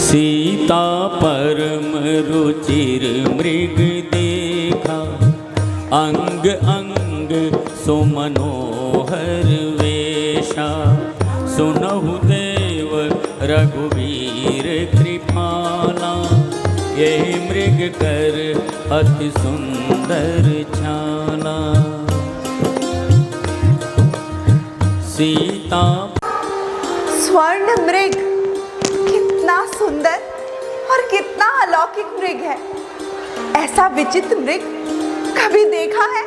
सीता परम रुचिर मृग देखा, अंग अंग सुमनोहर वेशा। सुनहु देव रघुवीर कृपाला, यही मृग कर अति सुंदर छाला। सीता स्वर्ण मृग कितना सुंदर और कितना अलौकिक मृग है। ऐसा विचित्र मृग कभी देखा है?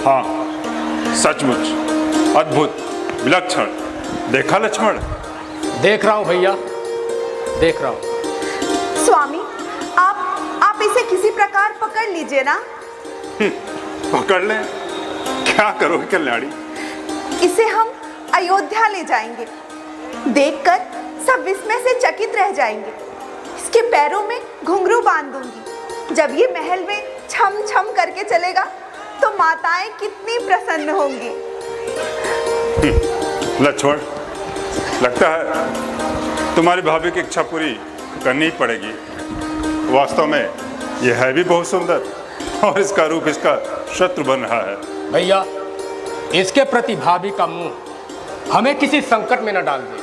हाँ, सचमुच अद्भुत विलक्षण। देखा लक्ष्मण? देख रहा हूं भैया, देख रहा हूं। स्वामी, आप इसे किसी प्रकार पकड़ लीजिए ना। पकड़ ले? क्या करोगे कल्याणी? इसे हम अयोध्या ले जाएंगे। देखकर सब विस्मय से चकित रह जाएंगे। इसके पैरों में घुंघरू बांध दूंगी। जब ये महल में छम छम करके चलेगा तो माताएं कितनी प्रसन्न होंगी। लक्ष्मण, लगता है तुम्हारी भाभी की इच्छा पूरी करनी ही पड़ेगी। वास्तव में यह है भी बहुत सुंदर और इसका रूप इसका शत्रु बन रहा है। भैया, इसके प्रति भाभी का मुंह हमें किसी संकट में न डाल दे।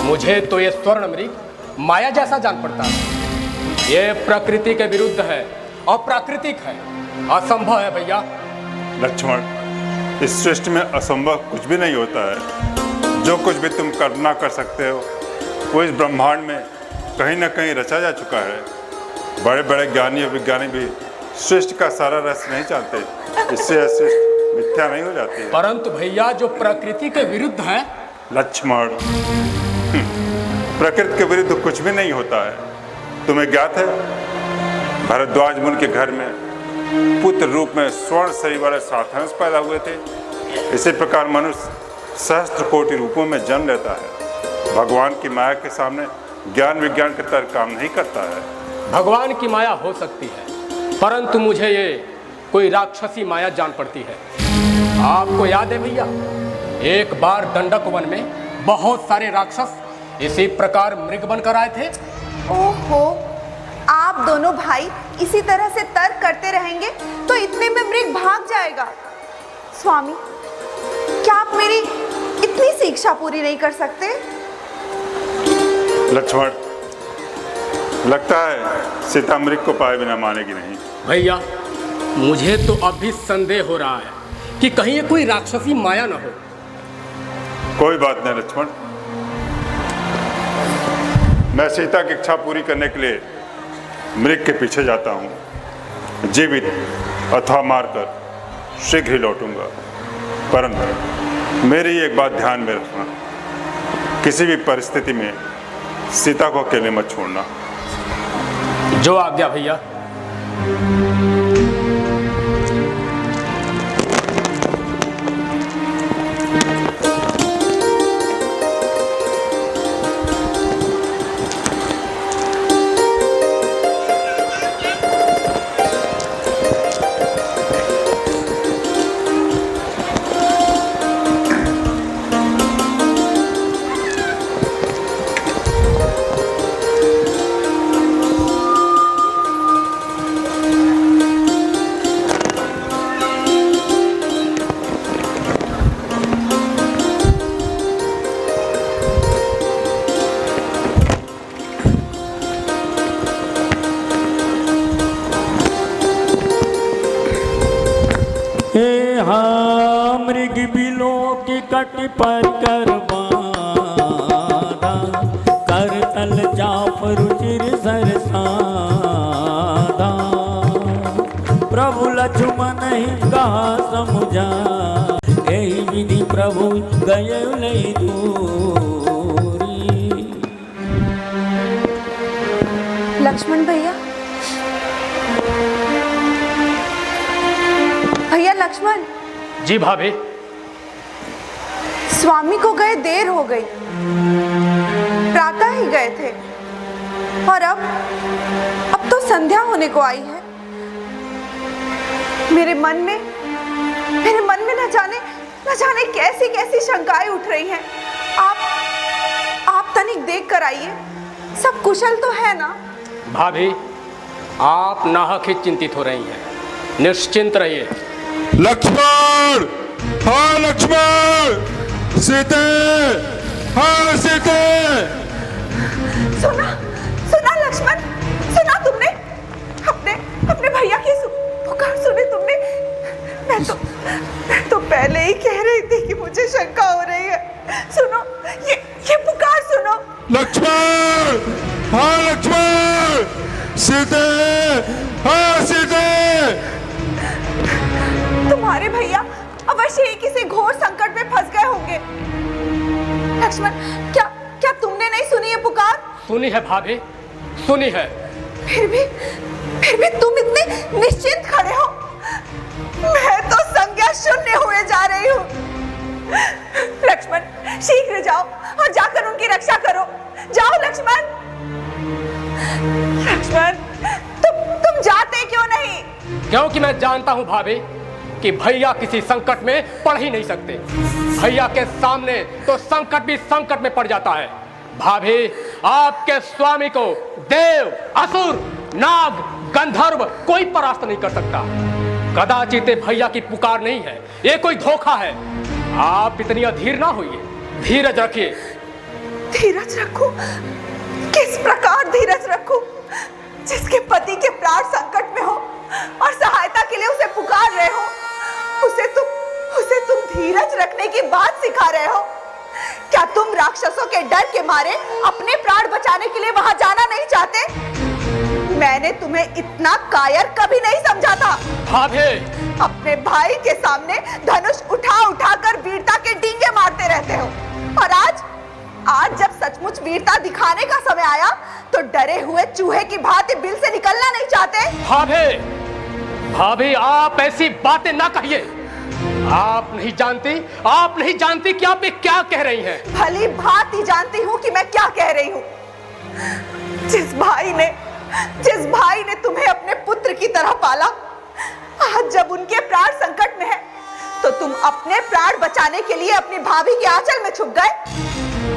मुझे तो ये स्वर्ण मृग माया जैसा जान पड़ता है। ये प्रकृति के विरुद्ध है, अप्राकृतिक है, असंभव है भैया। लक्ष्मण, इस सृष्टि में असंभव कुछ भी नहीं होता है। जो कुछ भी तुम कल्पना कर सकते हो वो इस ब्रह्मांड में कहीं ना कहीं रचा जा चुका है। बड़े बड़े ज्ञानी और विज्ञानी भी सृष्टि का सारा रहस्य नहीं जानते। इससे यह सृष्टि मिथ्या नहीं हो जाती है। परंतु भैया, जो प्रकृति के विरुद्ध है। लक्ष्मण, प्रकृति के विरुद्ध कुछ भी नहीं होता है। तुम्हें ज्ञात है, भरद्वाज मुनि के घर में पुत्र रूप में स्वर्ण शरीर वाले 7 हंस पैदा हुए थे। इसी प्रकार मनुष्य सहस्त्र कोटि रूपों में जन्म लेता है। भगवान की माया के सामने ज्ञान विज्ञान का तर्क काम नहीं करता है। भगवान की माया हो सकती है, परंतु मुझे ये कोई राक्षसी माया जान पड़ती है। आपको याद है भैया, एक बार दंडक वन में बहुत सारे राक्षस इसी प्रकार मृग बनकर आए थे। ओहो, आप दोनों भाई इसी तरह से तर्क करते रहेंगे तो इतने में मृग भाग जाएगा। स्वामी, क्या आप मेरी इतनी सी इच्छा पूरी नहीं कर सकते? लक्ष्मण, लगता है सीता मृग को पाए बिना मानेगी नहीं। भैया, मुझे तो अभी संदेह हो रहा है कि कहीं ये कोई राक्षसी माया न हो। कोई बात नहीं लक्ष्मण, मैं सीता की इच्छा पूरी करने के लिए मृग के पीछे जाता हूँ। जीवित अथवा मारकर शीघ्र ही लौटूंगा। परंतु मेरी एक बात ध्यान में रखना, किसी भी परिस्थिति में सीता को अकेले मत छोड़ना। जो आज्ञा भैया। मृग बिलों की कट पर कर बांधा, कर तल जाप रुचिर सरसादा। प्रभु लक्ष्मण ही कहा समुझा, यही विधि प्रभु गए लई दूरी। लक्ष्मण भैया, भैया लक्ष्मण। जी भाभी। स्वामी को गए देर हो गई, प्रातः ही गए थे और अब तो संध्या होने को आई है। मेरे मन में न जाने कैसी कैसी शंकाएं उठ रही हैं। आप तनिक देख कर आइए, सब कुशल तो है ना? भाभी, आप नाहक ही चिंतित हो रही हैं, निश्चिंत रहिए। लक्ष्मण, हाँ लक्ष्मण, सीते, हाँ सीते। सुना सुना लक्ष्मण, सुना तुमने? अपने अपने भैया की पुकार सुनी तुमने? मैं तो पहले ही कह रही थी कि मुझे शंका हो रही है। सुनो, ये पुकार सुनो। लक्ष्मण, हाँ लक्ष्मण, सीते, हाँ सीते। तुम्हारे भैया अवश्य ही किसी घोर संकट में फंस गए होंगे। लक्ष्मण, क्या तुमने नहीं सुनी ये पुकार? सुनी है भाभी, सुनी है। फिर भी तुम इतने निश्चिंत खड़े हो। मैं तो संज्ञा शून्य हुए जा रही हूँ। लक्ष्मण, शीघ्र जाओ और जाकर उनकी रक्षा करो। जाओ लक्ष्मण। लक्ष्मण, तुम जाते क्यों नहीं? क्योंकि मैं जानता हूं भाभी कि भैया किसी संकट में पड़ ही नहीं सकते। भैया के सामने तो संकट भी संकट में पड़ जाता है। भाभी, आपके स्वामी को देव, असुर, नाग, गंधर्व कोई परास्त नहीं कर सकता। कदाचित भैया की पुकार नहीं है, ये कोई धोखा है। आप इतनी अधीर ना होइए, धीरज रखिए। धीरज रखूं? किस प्रकार धीरज रखूं? जिसके पति के प्राण संकट में हो और सहायता के लिए उसे पुकार रहे हो, उसे तुम धीरज रखने की बात सिखा रहे हो? क्या तुम राक्षसों के डर के मारे अपने प्राण बचाने के लिए वहां जाना नहीं चाहते? मैंने तुम्हें इतना कायर कभी नहीं समझा था। भाभी, अपने भाई के सामने धनुष उठा कर वीरता के डींगे मारते रहते हो, और आज जब सचमुच वीरता दिखाने का समय आया तो डरे हुए चूहे की भांति बिल से निकलना नहीं चाहते। भाभी, आप ऐसी बातें ना कहिए। आप नहीं जानती कि आप ये क्या कह रही हैं। भली भांति जानती हूँ कि मैं क्या कह रही हूँ। जिस भाई ने तुम्हें अपने पुत्र की तरह पाला, आज जब उनके प्राण संकट में है तो तुम अपने प्राण बचाने के लिए अपनी भाभी के आंचल में छुप गए।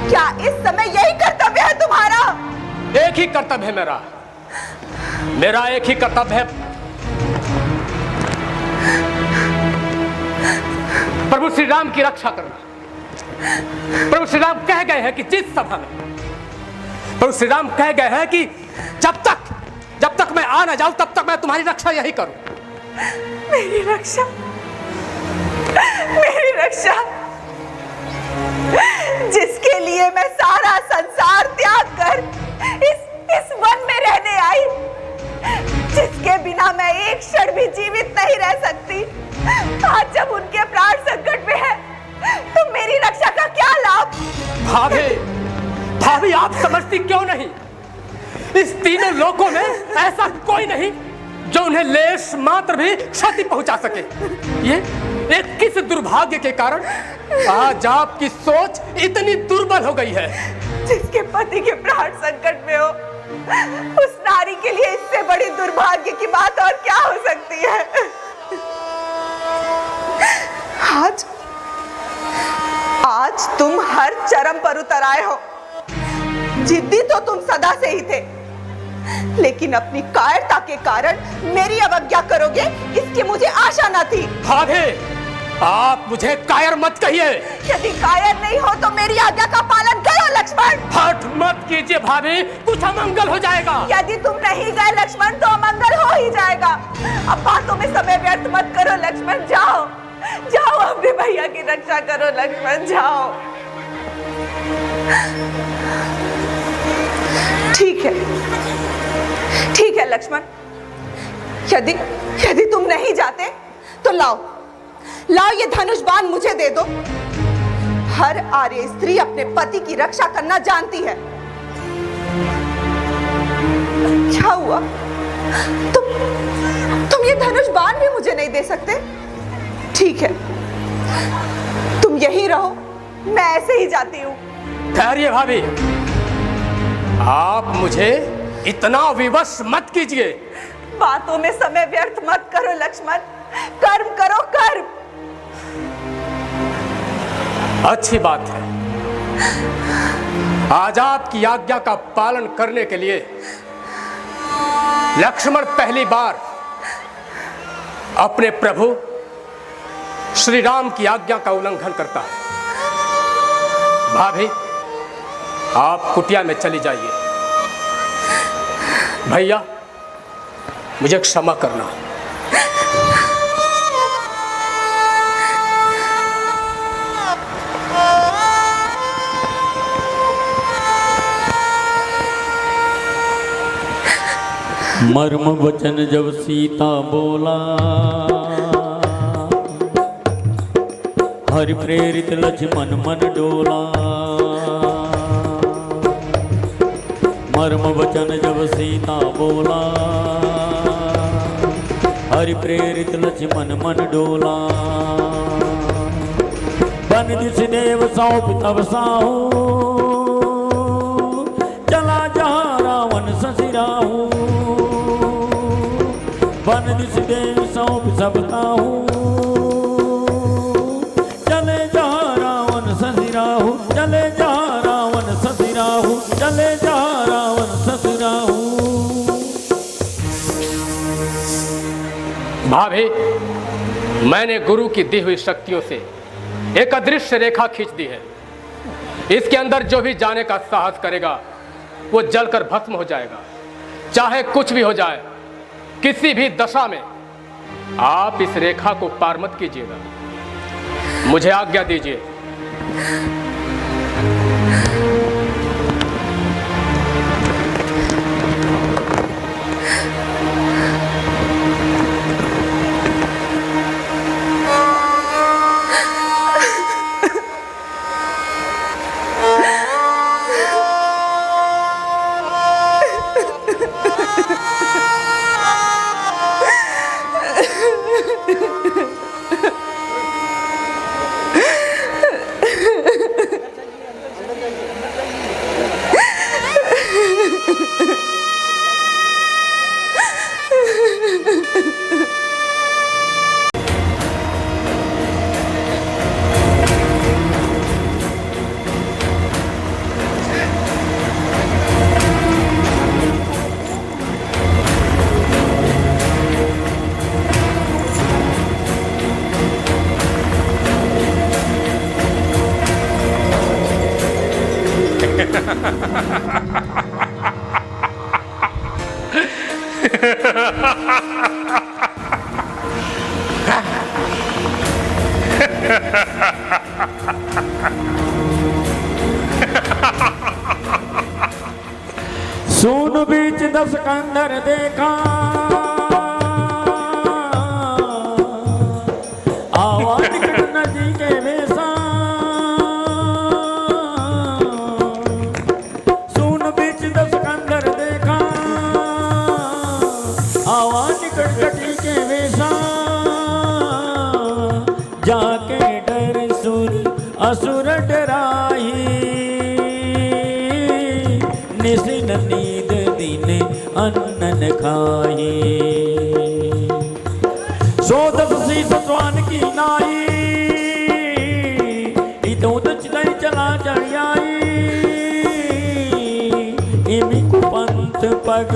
क्या इस समय यही कर्तव्य है तुम्हारा? एक ही कर्तव्य है मेरा एक ही कर्तव्य है। प्रभु श्री राम की रक्षा करना। प्रभु श्री राम कह गए हैं कि जिस सभा में प्रभु श्री राम कह गए हैं कि जब तक मैं आ ना जाऊं तब तक मैं तुम्हारी रक्षा यही करूं। मेरी रक्षा जिसके लिए मैं सारा संसार त्याग कर इस वन में रहने आई, जिसके बिना मैं एक क्षण भी जीवित नहीं रह सकती, आज जब उनके प्राण संकट में है तो मेरी रक्षा का क्या लाभ? भाभी, आप समझती क्यों नहीं? इस तीनों लोकों में ऐसा कोई नहीं जो उन्हें लेश मात्र भी क्षति पहुंचा सके। ये किस दुर्भाग्य के कारण आज आपकी सोच इतनी दुर्बल हो गई है। जिसके पति के प्राण संकट में हो, उस नारी के लिए इससे बड़ी दुर्भाग्य की बात और क्या हो सकती है? आज तुम हर चरम पर उतर आए हो। जिद्दी तो तुम सदा से ही थे, लेकिन अपनी कायरता के कारण मेरी अवज्ञा करोगे इसकी मुझे आशा न थी। भाभी, आप मुझे कायर मत कहिए। यदि कायर नहीं हो तो मेरी आज्ञा का पालन करो लक्ष्मण। हठ मत कीजिए भाभी, कुछ अमंगल हो जाएगा। यदि तुम नहीं गए लक्ष्मण तो अमंगल हो ही जाएगा। अब बातों में समय व्यर्थ मत करो लक्ष्मण, जाओ अपने भैया की रक्षा करो लक्ष्मण, जाओ। ठीक है लक्ष्मण, यदि तुम नहीं जाते तो लाओ ये धनुष बाण मुझे दे दो। हर आर्य स्त्री अपने पति की रक्षा करना जानती है। क्या हुआ? तुम ये धनुष बाण भी मुझे नहीं दे सकते? ठीक है, तुम यहीं रहो, मैं ऐसे ही जाती हूँ। ठहरिए भाभी, आप मुझे इतना विवश मत कीजिए। बातों में समय व्यर्थ मत करो लक्ष्मण, कर्म करो कर्म। अच्छी बात है, आज आपकी आज्ञा का पालन करने के लिए लक्ष्मण पहली बार अपने प्रभु श्री राम की आज्ञा का उल्लंघन करता है। भाभी, आप कुटिया में चली जाइए। भैया, मुझे क्षमा करना। मर्म वचन जब सीता बोला, हरि प्रेरित लक्ष्मण मन डोला। मर्म वचन जब सीता बोला, हरि प्रेरित लक्ष्मण मन डोला। बन दिस देव सौंप तब साहू, चला जहाँ रावण ससिराहू। बन दिस देव सौंप सब ताहू, चले जहाँ रावण ससिराहू। चले जहाँ रावण ससिराहू, चले जहाँ रावण ससिराहू। भाभी, मैंने गुरु की दी हुई शक्तियों से एक अदृश्य रेखा खींच दी है। इसके अंदर जो भी जाने का साहस करेगा वो जलकर भस्म हो जाएगा। चाहे कुछ भी हो जाए, किसी भी दशा में आप इस रेखा को पार मत कीजिएगा। मुझे आज्ञा दीजिए। सून बीच दस कंधर देखा, आवा निकट नदी के वेसा। सून बीच दस कंधर देखा, आवा निकट नदी के वेसा। जाके डर सुर असुर डराही, निसिन नींद दिन अन्नन खाए। सोदस शीस स्वान की नाई, इदोद चितई चला चढ़ियाई। इमी कुपंथ पग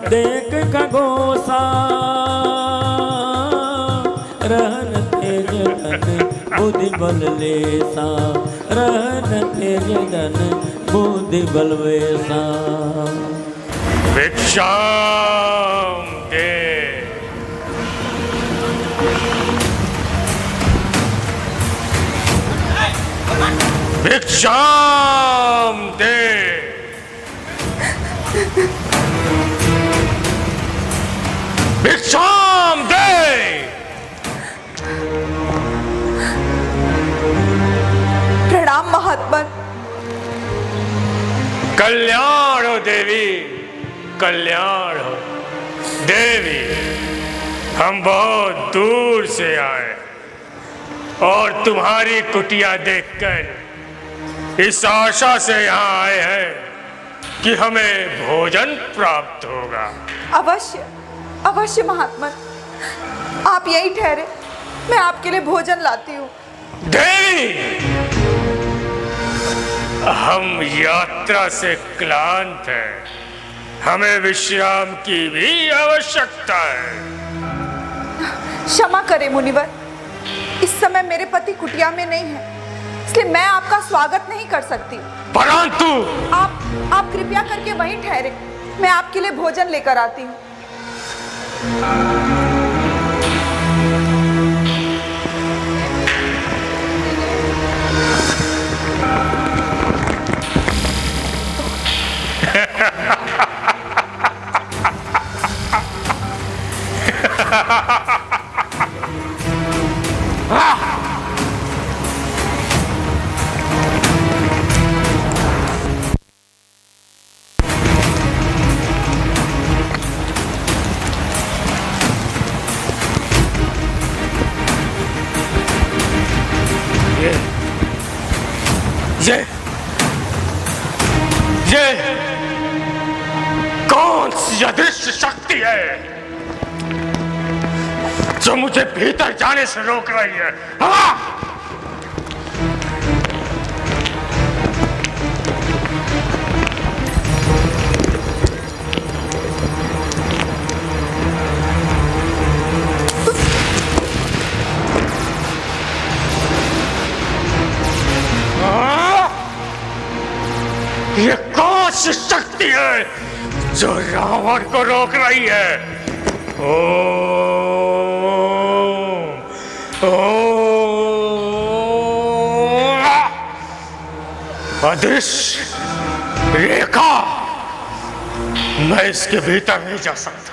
देख खगोसा, रहन तेज धन बुद्धि बल लेसा। रहन तेज धन बुद्धि बल वेसा। भिक्षाम दे। भिक्षाम दे। भिक्षाम दे। प्रणाम महात्मा। कल्याण हो देवी, कल्याण हो देवी। हम बहुत दूर से आए और तुम्हारी कुटिया देखकर इस आशा से यहाँ आए हैं कि हमें भोजन प्राप्त होगा। अवश्य अवश्य महात्मा, आप यही ठहरे, मैं आपके लिए भोजन लाती हूँ। देवी, हम यात्रा से क्लांत हैं, हमें विश्राम की भी आवश्यकता है। क्षमा करें मुनिवर, इस समय मेरे पति कुटिया में नहीं है, इसलिए मैं आपका स्वागत नहीं कर सकती। परंतु आप कृपया करके वहीं ठहरे, मैं आपके लिए भोजन लेकर आती हूँ। ये कौन सी अदृश्य शक्ति है जो मुझे भीतर जाने से रोक रही है? हाँ? ये कौन सी शक्ति है जो रावण को रोक रही है? अदृश्य रेखा, मैं इसके भीतर नहीं जा सकता।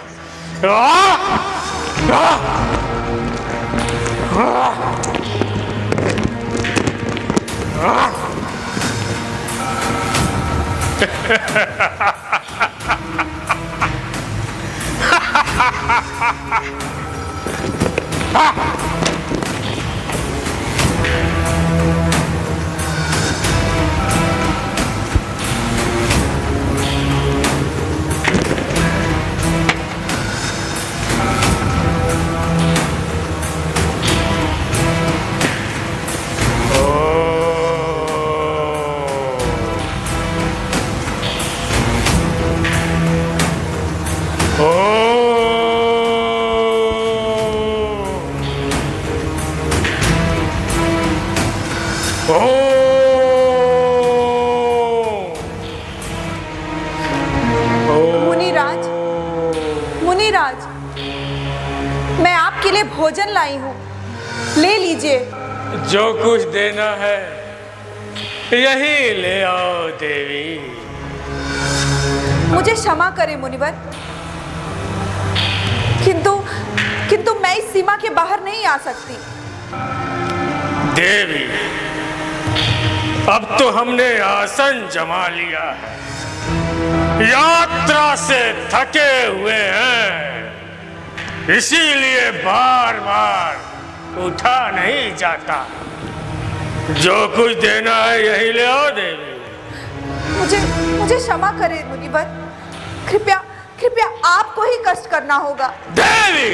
मुनिराज, मुनिराज, मैं आपके लिए भोजन लाई हूँ, ले लीजिए। जो कुछ देना है यही ले आओ देवी। मुझे क्षमा करें मुनिवर, किंतु मैं इस सीमा के बाहर नहीं आ सकती। देवी, अब तो हमने आसन जमा लिया है, यात्रा से थके हुए हैं, इसीलिए बार बार उठा नहीं जाता। जो कुछ देना है यही ले आओ देवी। मुझे क्षमा करें मुनिवर, कृपया आपको ही कष्ट करना होगा। देवी,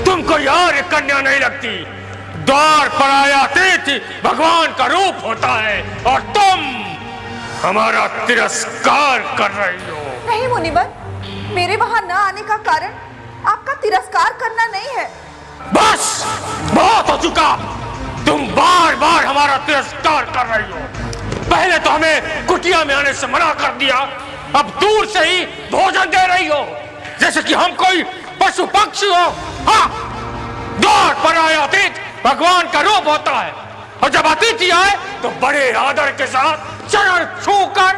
तुमको यार कन्या नहीं लगती, द्वार पर आया अतिथि भगवान का रूप होता है और तुम हमारा तिरस्कार कर रही हो। नहीं मुनिवर, मेरे वहां न आने का कारण आपका तिरस्कार करना नहीं है। बस बहुत हो चुका, तुम बार बार हमारा तिरस्कार कर रही हो। पहले तो हमें कुटिया में आने से मना कर दिया, अब दूर से ही भोजन दे रही हो जैसे कि हम कोई पशु पक्षी हो। हाँ, द्वार पर आया अतिथि भगवान का रूप होता है और जब अतिथि आए तो बड़े आदर के साथ चरण छूकर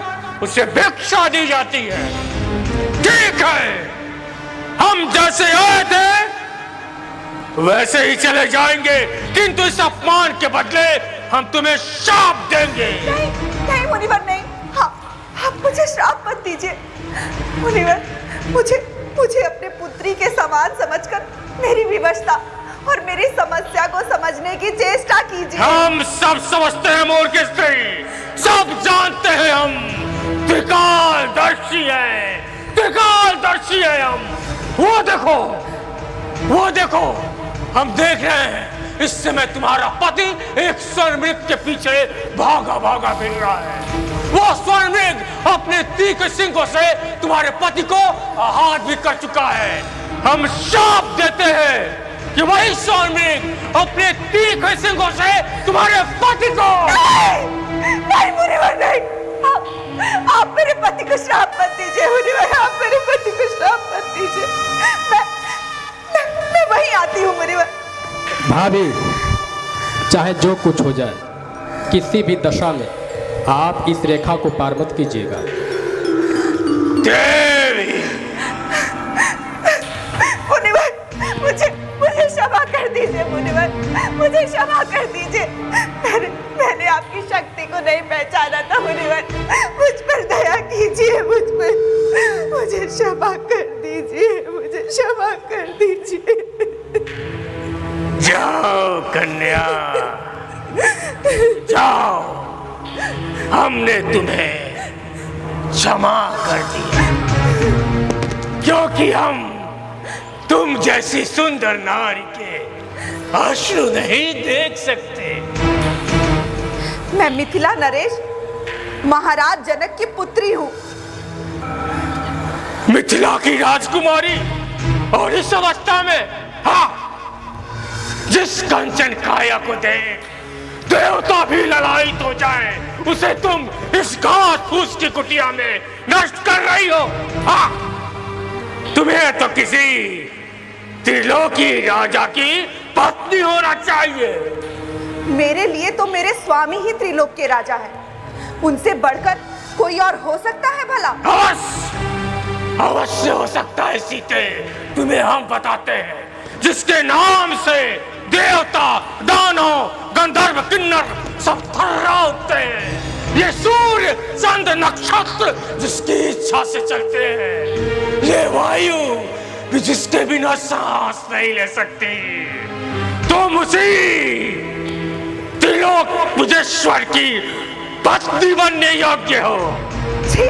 उसे भिक्षा दी जाती है। ठीक है, हम जैसे आए थे वैसे ही चले जाएंगे, किंतु इस अपमान के बदले हम तुम्हें श्राप देंगे। नहीं मुनिवर, नहीं, आप मुझे श्राप मत दीजिए। मुनिवर, मुझे अपने पुत्री के समान समझकर मेरी विवशता और मेरी समस्या को समझने की चेष्टा कीजिए। हम सब समझते हैं मूर्ख स्त्री, सब जानते हैं हम त्रिकालदर्शी हैं, त्रिकालदर्शी हैं हम। वो देखो, हम देख रहे हैं इस समय तुम्हारा पति एक स्वर्ण मृग के पीछे भागा भागा फिर रहा है। वो स्वर्णमृग अपने तीखे सिंगों से तुम्हारे पति को आहत भी कर चुका है। हम शाप देते हैं कि वही स्वर्णमृग अपने तीखे सिंगों से तुम्हारे पति को। नहीं मुनिवर नहीं, आप मेरे पति को श्राप मत दीजिए मुनिवर, आप मेरे पति को श्राप मत दीजिए। मैं वहीं आती हूँ मुनिवर। भाभी, चाहे जो कुछ हो जाए, किसी भी दशा में आप इस रेखा को पार मत कीजिएगा। देवी, मुनिवर, मुझे क्षमा कर दीजिए मुनिवर, मुझे क्षमा कर दीजिए। मैंने आपकी शक्ति को नहीं पहचाना था मुनिवर, मुझ पर दया कीजिए, मुझे क्षमा कर दीजिए, मुझे क्षमा कर दीजिए। जाओ कन्या, जाओ, हमने तुम्हें क्षमा कर दिया, क्योंकि हम तुम जैसी सुंदर नारी के अश्रु नहीं देख सकते। मैं मिथिला नरेश, महाराज जनक की पुत्री हूँ। मिथिला की राजकुमारी, और इस अवस्था में, हाँ, जिस कंचन काया को देख देवता भी ललायित हो जाए, उसे तुम इस घास फूस की कुटिया में नष्ट कर रही हो। हाँ, तुम्हें तो किसी त्रिलोकी राजा की पत्नी होना चाहिए। मेरे लिए तो मेरे स्वामी ही त्रिलोक के राजा हैं। उनसे बढ़कर कोई और हो सकता है भला? अवश्य हो सकता है सीते, तुम्हें हम बताते हैं, जिसके नाम से देवता, दानव, गंधर्व, किन्नर सब थर्रा उठते हैं। ये सूर्य, चंद, नक्षत्र जिसकी इच्छा से चलते हैं। ये वायु भी जिसके बिना सांस नहीं ले सकती। तुम उसी त्रिलोक विजेश्वर की पत्नी बनने योग्य हो। छी,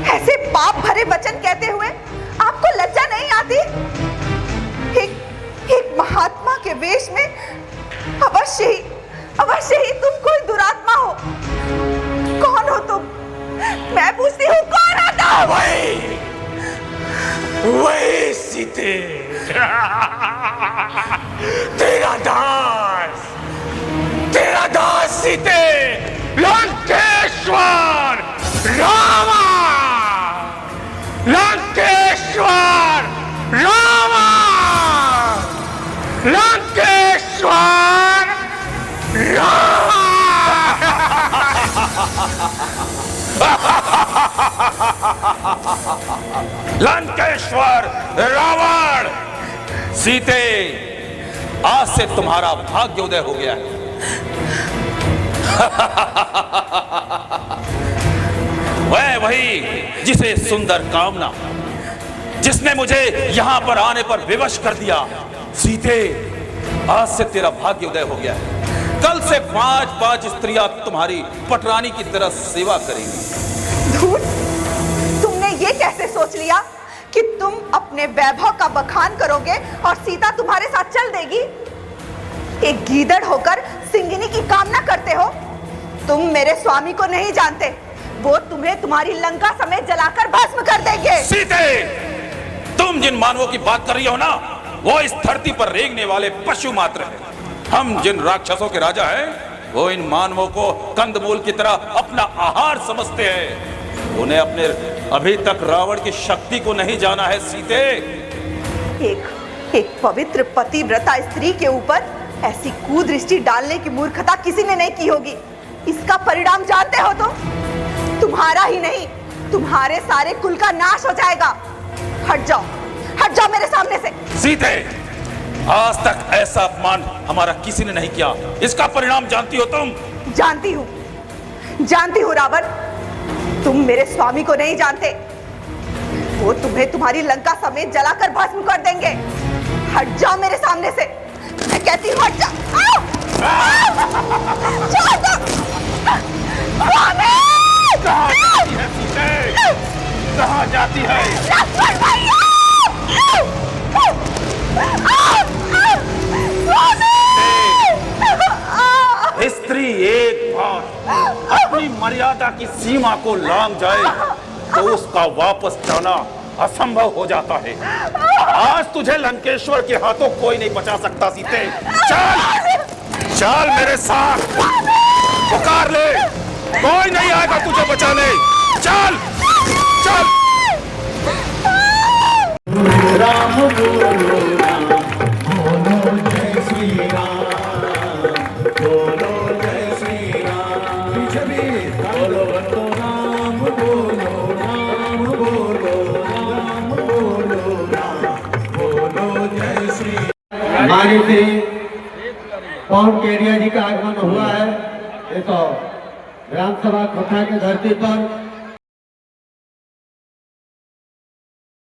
ऐसे पाप भरे वचन कहते हुए आपको लज्जा नहीं आती? एक महात्मा के वेश में अवश्य ही तुम कोई दुरात्मा हो। कौन हो तुम? मैं पूछती हूँ, कौन हो तुम? वही सीते, तेरा दास सीते, लंकेश्वर रामा, लंकेश्वर रामा, लंकेश्वर रामा। लंकेश्वर रावण, सीते, आज से तुम्हारा भाग्योदय हो गया है। वही जिसे सुंदर कामना, जिसने मुझे यहां पर आने पर विवश कर दिया। सीते, आज से तेरा भाग्योदय हो गया है। कल से 5 स्त्रियां तुम्हारी पटरानी की तरह सेवा करेंगी। धूर्त, तुमने ये कैसे सोच लिया कि तुम अपने वैभव का बखान करोगे और सीता तुम्हारे साथ चल देगी? एक गीदड़ होकर सिंगिनी की कामना करते हो। तुम मेरे स्वामी को नहीं जानते, वो तुम्हें तुम्हारी लंका समेत जलाकर भस्म कर देंगे। सीते, तुम जिन मानवों की बात कर रही हो ना, वो इस धरती पर रेंगने वाले पशु मात्र हैं। हम जिन राक्षसों के राजा हैं, वो इन मानवों को कंदमूल की तरह अपना आहार समझते हैं। उन्हें अपने अभी तक रावण की शक्ति को नहीं जाना है। सीते, एक पवित्र पतिव्रता स्त्री के ऊपर ऐसी कुदृष्टि डालने की मूर्खता किसी ने नहीं की होगी। इसका परिणाम जानते हो तुम? तुम्हारा ही नहीं, तुम्हारे सारे कुल का नाश हो जाएगा। हट जाओ मेरे सामने से। सीते, आज तक ऐसा अपमान हमारा किसी ने नहीं किया। इसका परिणाम जानती हो तुम? जानती हूँ रावण, तुम मेरे स्वामी को नहीं जानते। वो तुम्हें तुम्हारी लंका समेत जलाकर भस्म कर देंगे। हट जाओ मेरे सामने से, मैं कहती हूँ हट जाओ। कहाँ जाती है? स्त्री एक बार प्रतिज्ञा की सीमा को लांघ जाए तो उसका वापस जाना असंभव हो जाता है। आज तुझे लंकेश्वर के हाथों कोई नहीं बचा सकता सीते। चल चल मेरे साथ, पुकार ले, कोई नहीं आएगा तुझे बचाने। चल चल। राम बोलो राम, बोलो जय श्री राम, बोलो जय श्री राम, बोलो तो राम, बोलो राम, बोलो राम, बोलो राम, बोलो जय श्री। माननीय श्री पवन केडिया जी का आगमन हुआ है। ये तो ग्राम सभा खोखा की धरती पर